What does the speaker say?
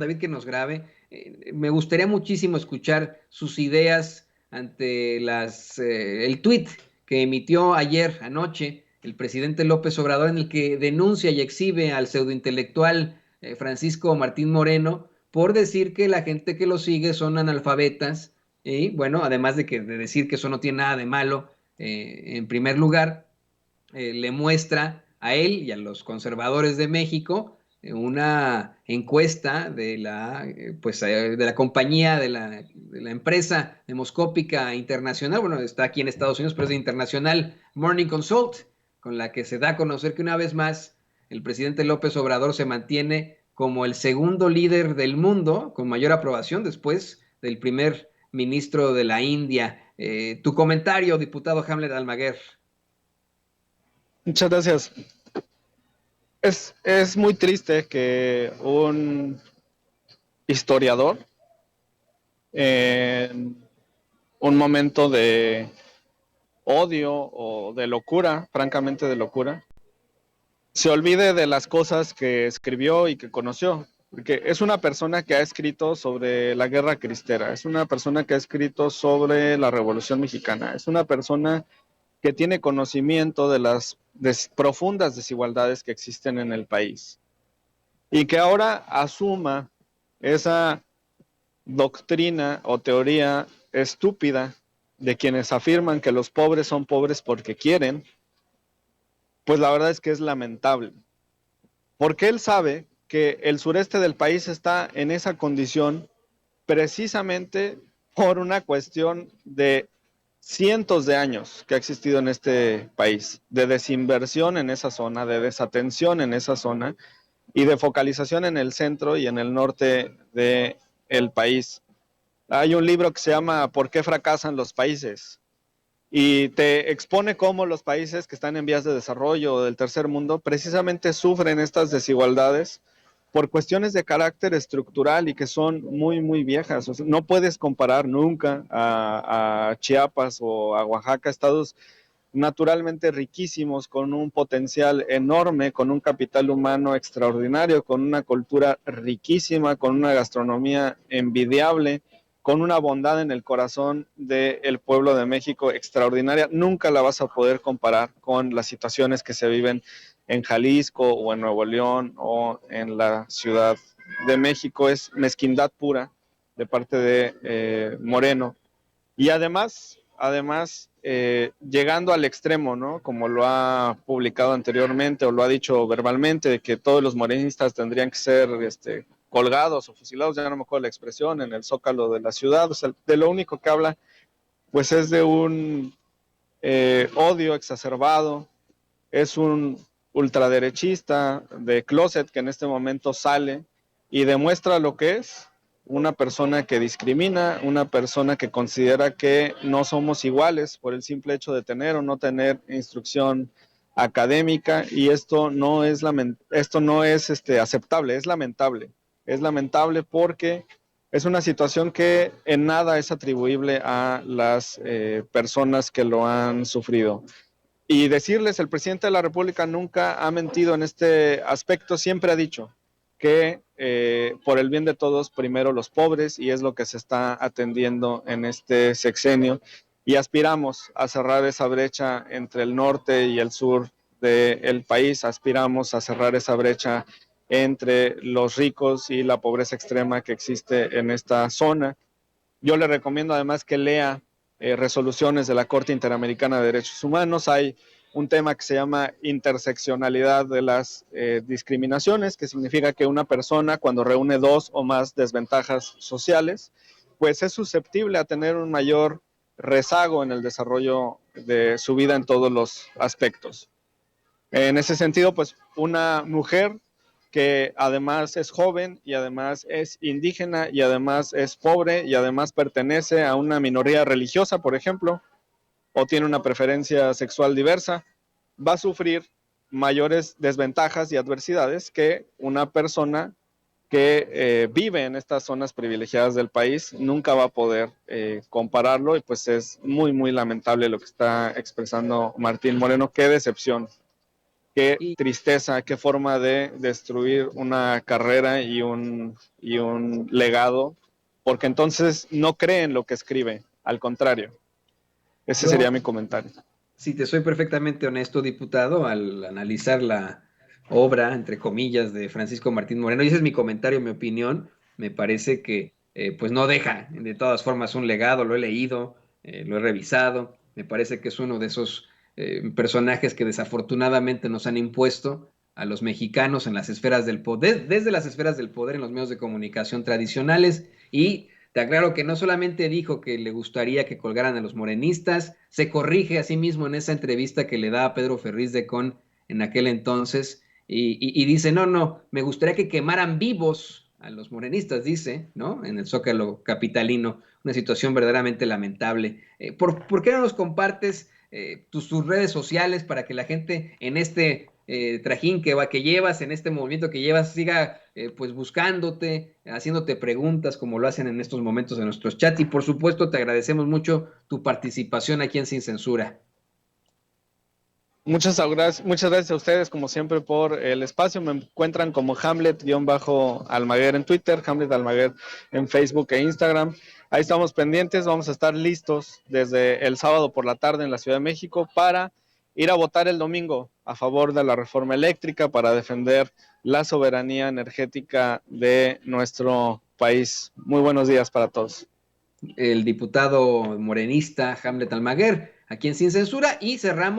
David que nos grabe. Me gustaría muchísimo escuchar sus ideas ante el tuit que emitió ayer anoche el presidente López Obrador, en el que denuncia y exhibe al pseudointelectual Francisco Martín Moreno por decir que la gente que lo sigue son analfabetas. Y bueno, además de decir que eso no tiene nada de malo, en primer lugar, le muestra a él y a los conservadores de México una encuesta de la compañía, de la empresa demoscópica internacional, bueno, está aquí en Estados Unidos, pero es de internacional, Morning Consult, con la que se da a conocer que una vez más el presidente López Obrador se mantiene como el segundo líder del mundo con mayor aprobación después del primer ministro de la India. Tu comentario, diputado Hamlet Almaguer. Muchas gracias. Es muy triste que un historiador, en un momento de odio o de locura, francamente de locura, se olvide de las cosas que escribió y que conoció. Porque es una persona que ha escrito sobre la guerra cristera, es una persona que ha escrito sobre la Revolución Mexicana, es una persona que tiene conocimiento de las profundas desigualdades que existen en el país y que ahora asuma esa doctrina o teoría estúpida de quienes afirman que los pobres son pobres porque quieren, pues la verdad es que es lamentable, porque él sabe que el sureste del país está en esa condición precisamente por una cuestión de cientos de años que ha existido en este país, de desinversión en esa zona, de desatención en esa zona y de focalización en el centro y en el norte del país. Hay un libro que se llama ¿Por qué fracasan los países? Y te expone cómo los países que están en vías de desarrollo o del tercer mundo precisamente sufren estas desigualdades por cuestiones de carácter estructural y que son muy, muy viejas. O sea, no puedes comparar nunca a Chiapas o a Oaxaca, estados naturalmente riquísimos, con un potencial enorme, con un capital humano extraordinario, con una cultura riquísima, con una gastronomía envidiable, con una bondad en el corazón del pueblo de México extraordinaria. Nunca la vas a poder comparar con las situaciones que se viven en Jalisco o en Nuevo León o en la Ciudad de México. Es mezquindad pura de parte de Moreno. Y llegando al extremo, ¿no? Como lo ha publicado anteriormente o lo ha dicho verbalmente, de que todos los morenistas tendrían que ser colgados o fusilados, ya no me acuerdo la expresión, en el zócalo de la ciudad. O sea, de lo único que habla, pues es de un odio exacerbado, es un ultraderechista de closet que en este momento sale y demuestra lo que es una persona que discrimina, una persona que considera que no somos iguales por el simple hecho de tener o no tener instrucción académica, y esto no es aceptable, es lamentable. Es lamentable porque es una situación que en nada es atribuible a las personas que lo han sufrido. Y decirles, el presidente de la República nunca ha mentido en este aspecto, siempre ha dicho que por el bien de todos, primero los pobres, y es lo que se está atendiendo en este sexenio, y aspiramos a cerrar esa brecha entre el norte y el sur del país, aspiramos a cerrar esa brecha entre los ricos y la pobreza extrema que existe en esta zona. Yo le recomiendo además que lea resoluciones de la Corte Interamericana de Derechos Humanos. Hay un tema que se llama interseccionalidad de las discriminaciones, que significa que una persona, cuando reúne dos o más desventajas sociales, pues es susceptible a tener un mayor rezago en el desarrollo de su vida en todos los aspectos. En ese sentido, pues una mujer que además es joven y además es indígena y además es pobre y además pertenece a una minoría religiosa, por ejemplo, o tiene una preferencia sexual diversa, va a sufrir mayores desventajas y adversidades que una persona que vive en estas zonas privilegiadas del país. Nunca va a poder compararlo, y pues es muy, muy lamentable lo que está expresando Martín Moreno. Qué Qué Y, tristeza, qué forma de destruir una carrera y un legado, porque entonces no cree en lo que escribe, al contrario. Ese sería yo, mi comentario. si te soy perfectamente honesto, diputado, al analizar la obra, entre comillas, de Francisco Martín Moreno, y ese es mi comentario, mi opinión, me parece que pues no deja de todas formas un legado, lo he leído, lo he revisado, me parece que es uno de esos personajes que desafortunadamente nos han impuesto a los mexicanos en las esferas del poder, desde las esferas del poder en los medios de comunicación tradicionales y te aclaro que no solamente dijo que le gustaría que colgaran a los morenistas, se corrige a sí mismo en esa entrevista que le da a Pedro Ferriz de Con en aquel entonces y dice, no, no, me gustaría que quemaran vivos a los morenistas, dice, ¿no? En el Zócalo capitalino, una situación verdaderamente lamentable. ¿Por qué no nos compartes tus redes sociales para que la gente en este trajín que llevas, en este movimiento que llevas, siga pues buscándote, haciéndote preguntas como lo hacen en estos momentos en nuestros chats? Y por supuesto te agradecemos mucho tu participación aquí en Sin Censura. Muchas gracias a ustedes, como siempre, por el espacio. Me encuentran como Hamlet-Almaguer en Twitter, Hamlet Almaguer en Facebook e Instagram. Ahí estamos pendientes, vamos a estar listos desde el sábado por la tarde en la Ciudad de México para ir a votar el domingo a favor de la reforma eléctrica, para defender la soberanía energética de nuestro país. Muy buenos días para todos. El diputado morenista Hamlet Almaguer, aquí en Sin Censura, y cerramos